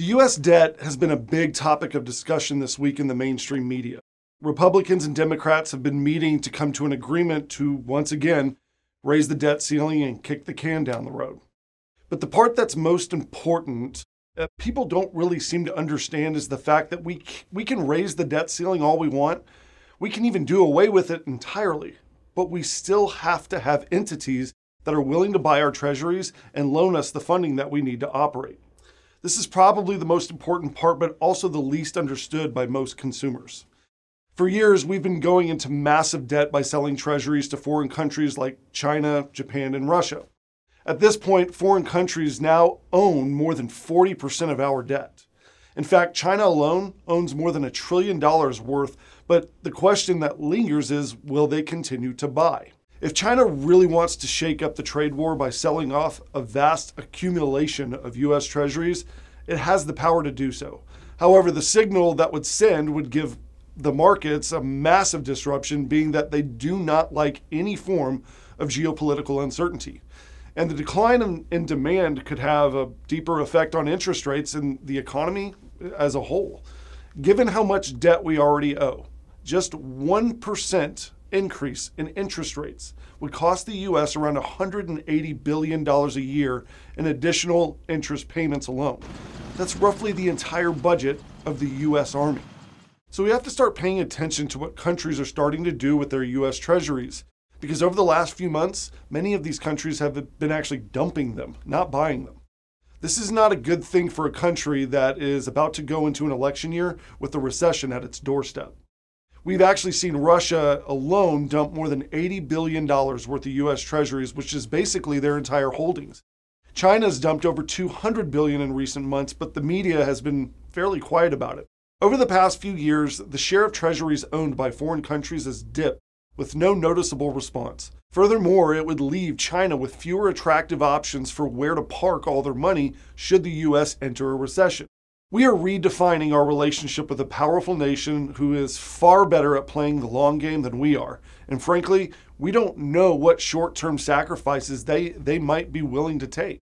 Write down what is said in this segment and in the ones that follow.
The U.S. debt has been a big topic of discussion this week in the mainstream media. Republicans and Democrats have been meeting to come to an agreement to, once again, raise the debt ceiling and kick the can down the road. But the part that's most important, people don't really seem to understand, is the fact that we can raise the debt ceiling all we want. We can even do away with it entirely, but we still have to have entities that are willing to buy our treasuries and loan us the funding that we need to operate. This is probably the most important part, but also the least understood by most consumers. For years, we've been going into massive debt by selling treasuries to foreign countries like China, Japan, and Russia. At this point, foreign countries now own more than 40% of our debt. In fact, China alone owns more than $1 trillion worth, but the question that lingers is, will they continue to buy? If China really wants to shake up the trade war by selling off a vast accumulation of U.S. treasuries, it has the power to do so. However, the signal that would send would give the markets a massive disruption, being that they do not like any form of geopolitical uncertainty. And the decline in demand could have a deeper effect on interest rates and the economy as a whole. Given how much debt we already owe, just 1% increase in interest rates would cost the U.S. around $180 billion a year in additional interest payments alone. That's roughly the entire budget of the U.S. Army. So we have to start paying attention to what countries are starting to do with their U.S. treasuries, because over the last few months, many of these countries have been actually dumping them, not buying them. This is not a good thing for a country that is about to go into an election year with a recession at its doorstep. We've actually seen Russia alone dump more than $80 billion worth of U.S. treasuries, which is basically their entire holdings. China's dumped over $200 billion in recent months, but the media has been fairly quiet about it. Over the past few years, the share of treasuries owned by foreign countries has dipped with no noticeable response. Furthermore, it would leave China with fewer attractive options for where to park all their money should the U.S. enter a recession. We are redefining our relationship with a powerful nation who is far better at playing the long game than we are. And frankly, we don't know what short-term sacrifices they might be willing to take.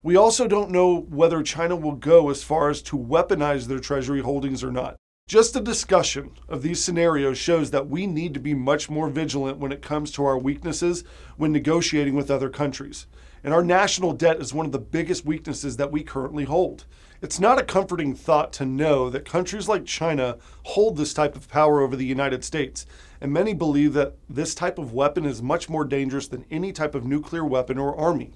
We also don't know whether China will go as far as to weaponize their treasury holdings or not. Just a discussion of these scenarios shows that we need to be much more vigilant when it comes to our weaknesses when negotiating with other countries. And our national debt is one of the biggest weaknesses that we currently hold. It's not a comforting thought to know that countries like China hold this type of power over the United States, and many believe that this type of weapon is much more dangerous than any type of nuclear weapon or army.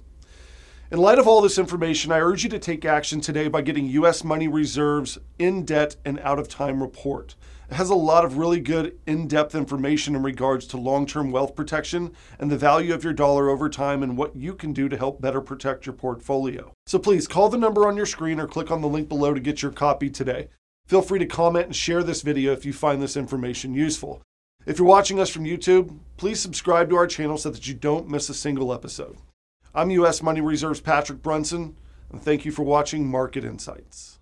In light of all this information, I urge you to take action today by getting U.S. Money Reserve's In-Debt and Out-of-Time report. It has a lot of really good in-depth information in regards to long-term wealth protection and the value of your dollar over time and what you can do to help better protect your portfolio. So please call the number on your screen or click on the link below to get your copy today. Feel free to comment and share this video if you find this information useful. If you're watching us from YouTube, please subscribe to our channel so that you don't miss a single episode. I'm U.S. Money Reserve's Patrick Brunson, and thank you for watching Market Insights.